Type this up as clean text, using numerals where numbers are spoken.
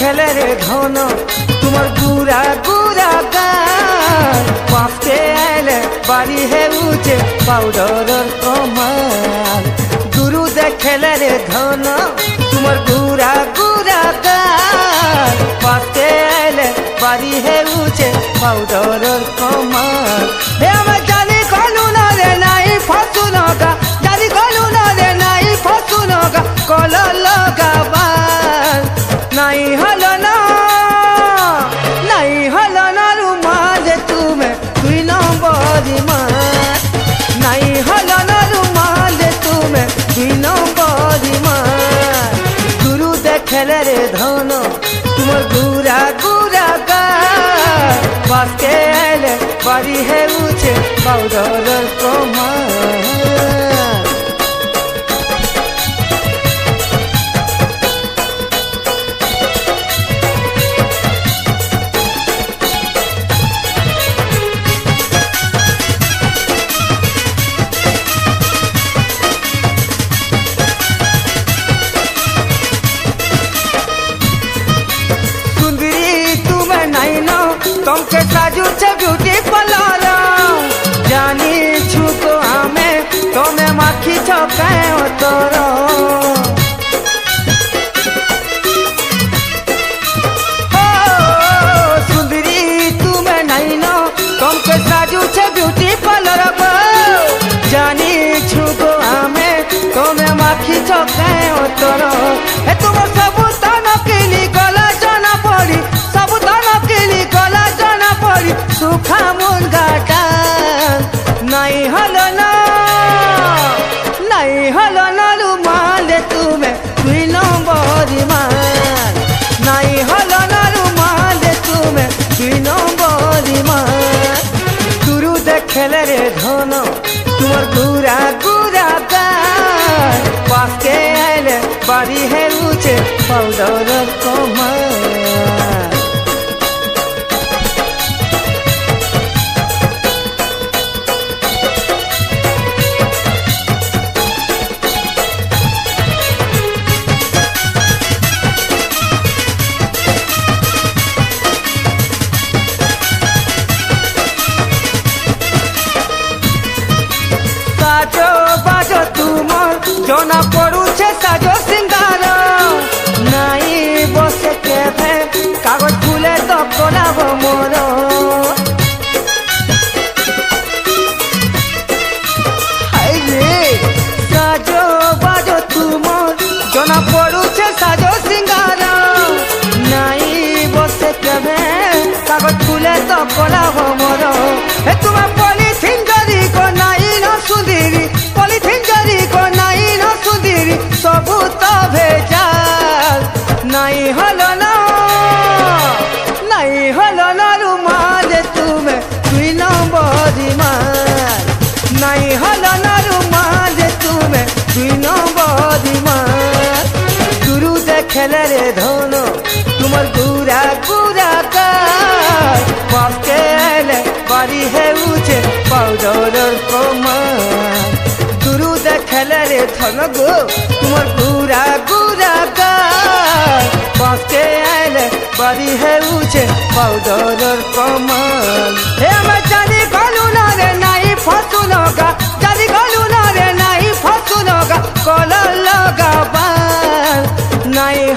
দেখলে রে ধন তোমার গুড়া গুড়া গাল পাঁচতে আইলে বাড়ি হেউছে পাউডারের কমাল গুরু দেখলে রে ধন তোমার গুড়া গুড়া গাল পাঁচতে আইলে বাড়ি হেউছে পাউডারের কমাল হে আমার জানি কলু না রে নাই ফসু নগা জানি কলু না রে নাই ফসু নগা কল লগাবার নাই হলো না নাই হলো না রুমাল তুমি 2 নম্বর মার নাই হলো না রুমাল তুমি 2 নম্বর মার গুরু দেখলে রে ধন তোমার গুড়া গুড়া গাল পাশে এলে বাড়ি হেউছে পাউডারের কমাল तुमके साजू छे ब्यूटी पार्लर जानी छु तो हमें तुम्हें माखी छकाए तोर सुंदरी तुम्हें नहीं नो तुमके साजू छे ब्यूटी पार्लर जानी छु तो हमें तुम्हें माखी छकाए तोर तुम सब तन किली गला जाना पड़ी सब तन किली गला जाना पड़ी सुखा मुनगाटा नहीं हलो ना रुमाल तुम्हें 2 নম্বর मार नहीं हलो ना रुमाल तुम्हें 2 নম্বর मार गुरु देखले रे धन तुम्हार गुरा गुरा गाल पाके आइले बाड़ी हेउचे पाउडर कमाल साजो बाजो तुमर जना पड़ुछे साजो सिंगार नाई बसे केभे कागज फुले तो कोलाब मोर हाय रे साजो बाजो तुमर जना पड़ुछे साजो सिंगार नाई बसे केभे कागज फुले तो कोलाब मोर हे तुम्हें पॉलिथिन जरी को नाई सुंदरी पॉलिथिन जरी को नाई न सुंदरी सबू तो भेजाल नहीं हलो ना रुमाल तुम्हें 2 নম্বর मार नहीं हलो ना रुमाल तुम्हें 2 নম্বর मार गुरु देखले रे धन तुम्हार गुरा गुरा गाल पाके आइले बाड़ी हेउचे पाउडर कमाल गुरु देखले रे धन गो तुम्हार गुरा गुरा गाल पाके आइले बाड़ी हेउचे पाउडर कमाल हे मैं जानी गलू ना रे नाही फसू नगा जानी गलू ना रे नाही फसू नगा कल लगाबार नहीं